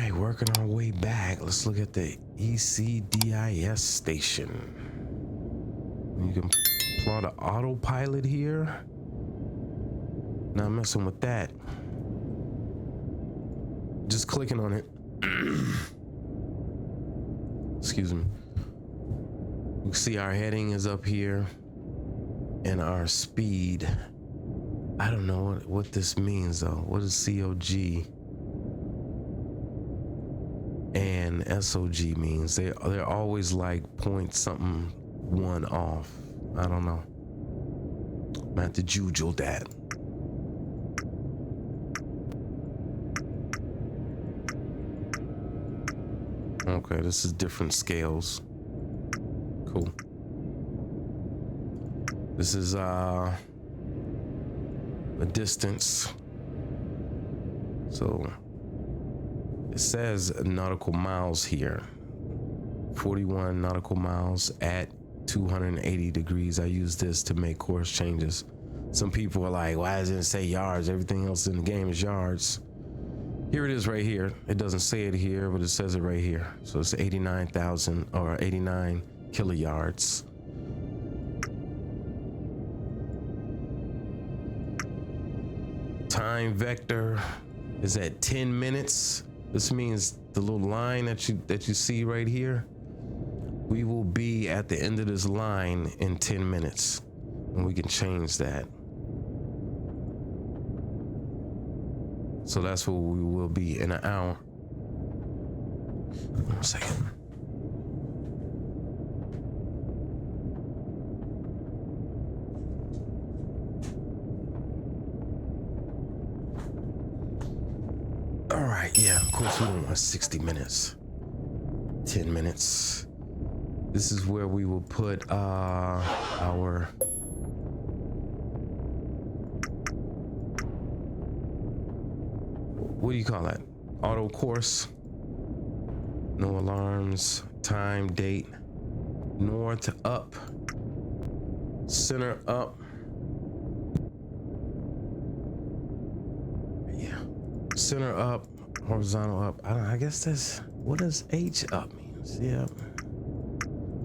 right, working our way back. Let's look at the ECDIS station. You can plot an autopilot here. Not messing with that. Just clicking on it. Excuse me. You can see our heading is up here and our speed. I don't know what this means though. What does COG and SOG means? They're always like point something one off. I don't know. I'm gonna have to jujule that. Okay, this is different scales. Cool. This is a distance. So it says nautical miles here. 41 nautical miles at 280 degrees. I use this to make course changes. Some people are like, why doesn't it say yards? Everything else in the game is yards. Here it is right here. It doesn't say it here, but it says it right here. So it's 89,000 or 89 kiloyards. Time vector is at 10 minutes. This means the little line that you see right here, we will be at the end of this line in 10 minutes, and we can change that. So that's where we will be in an hour. 1 second. All right, yeah, of course we don't want 60 minutes. 10 minutes. This is where we will put our, what do you call that? Auto course. No alarms, time, date, north up, center up. Yeah, center up, horizontal up. I guess that's, what does H up means? Yeah.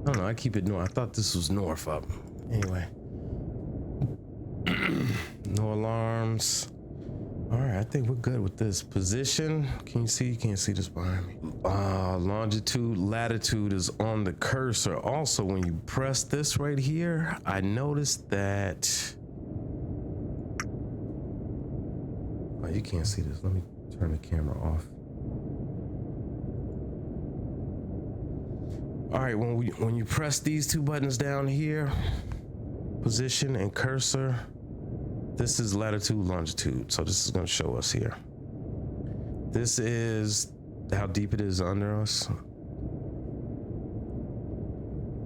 I don't know, I keep it north. I thought this was north up. Anyway. No alarms. All right, I think we're good with this. Position, can you see? You can't see this behind me. Longitude, latitude is on the cursor. Also, when you press this right here, I noticed that, oh, you can't see this. Let me turn the camera off. All right, when you press these two buttons down here, position and cursor, this is latitude, longitude. So this is going to show us here. This is how deep it is under us.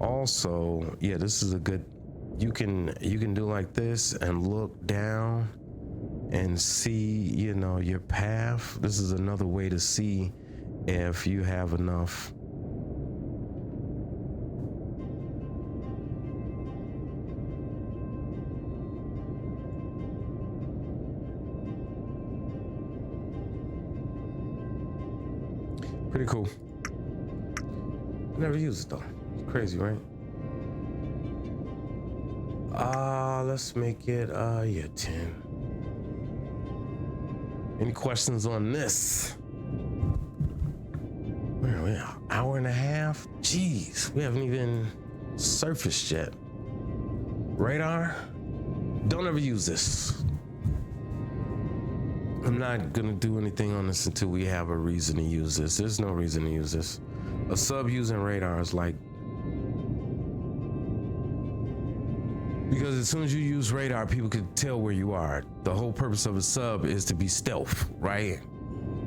Also, yeah, this is a good, you can do like this and look down and see, you know, your path. This is another way to see if you have enough. Pretty cool. I never used it though. It's crazy, right? Let's make it yeah, 10. Any questions on this? Where are we? An hour and a half? Jeez, we haven't even surfaced yet. Radar? Don't ever use this. I'm not gonna do anything on this until we have a reason to use this. There's no reason to use this. A sub using radar is like, because as soon as you use radar, people can tell where you are. The whole purpose of a sub is to be stealth, right?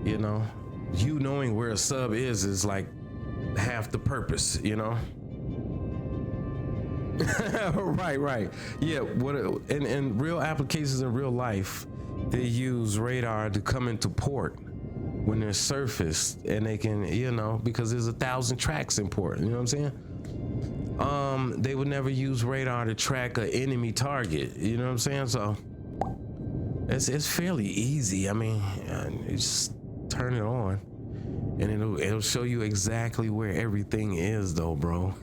You know, you knowing where a sub is like half the purpose, you know? Right. Yeah, what in real applications in real life, they use radar to come into port when they're surfaced, and they can, you know, because there's 1,000 tracks in port, you know what I'm saying? They would never use radar to track an enemy target, you know what I'm saying? So it's fairly easy. I mean, you just turn it on And it'll show you exactly where everything is though, bro.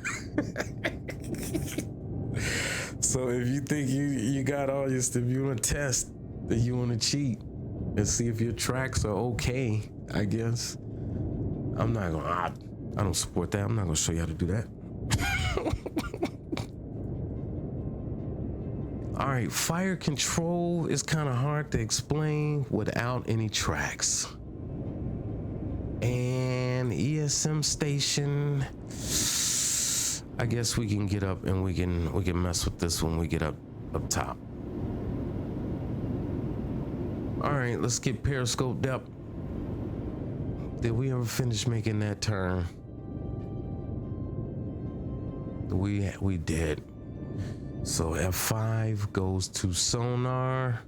So if you think you got all your stuff, you want to test, that you want to cheat and see if your tracks are okay, I guess. I'm not gonna, I don't support that. I'm not gonna show you how to do that. All right, fire control is kind of hard to explain without any tracks. And ESM station, I guess we can get up and we can mess with this when we get up top. All right, let's get periscope depth. Did we ever finish making that turn? We did. So F5 goes to sonar.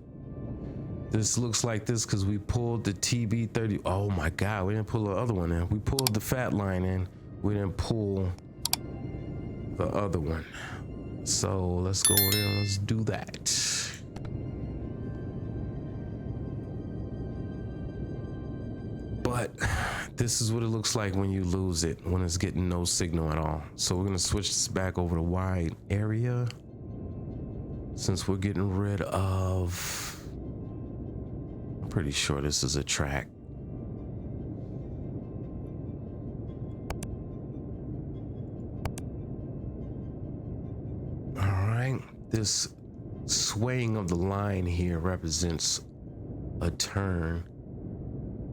This looks like this because we pulled the TB30. Oh my God, we didn't pull the other one in. We pulled the fat line in. We didn't pull the other one. So let's go over there and let's do that. But this is what it looks like when you lose it, when it's getting no signal at all. So we're gonna switch this back over to wide area, since we're getting rid of, I'm pretty sure this is a track. All right, this swaying of the line here represents a turn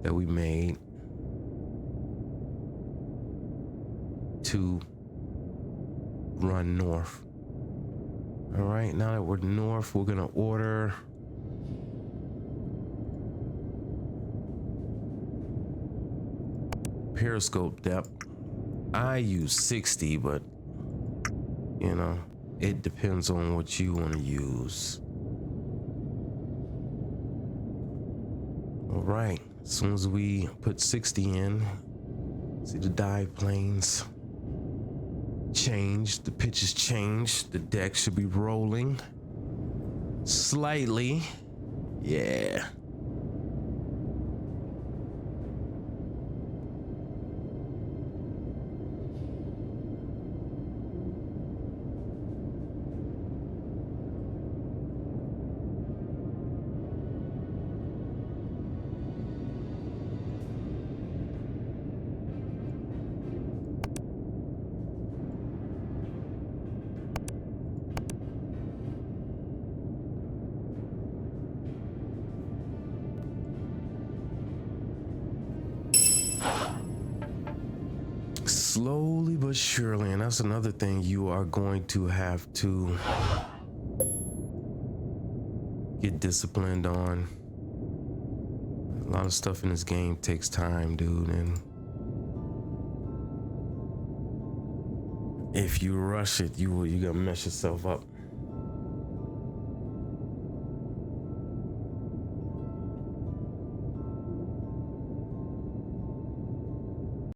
that we made to run north. All right, now that we're north, we're gonna order periscope depth. I use 60, but you know, it depends on what you want to use. All right, as soon as we put 60 in, see the dive planes change, the pitches change, the deck should be rolling slightly. Yeah. Slowly but surely, and that's another thing you are going to have to get disciplined on. A lot of stuff in this game takes time, dude, and if you rush it, you're gonna mess yourself up.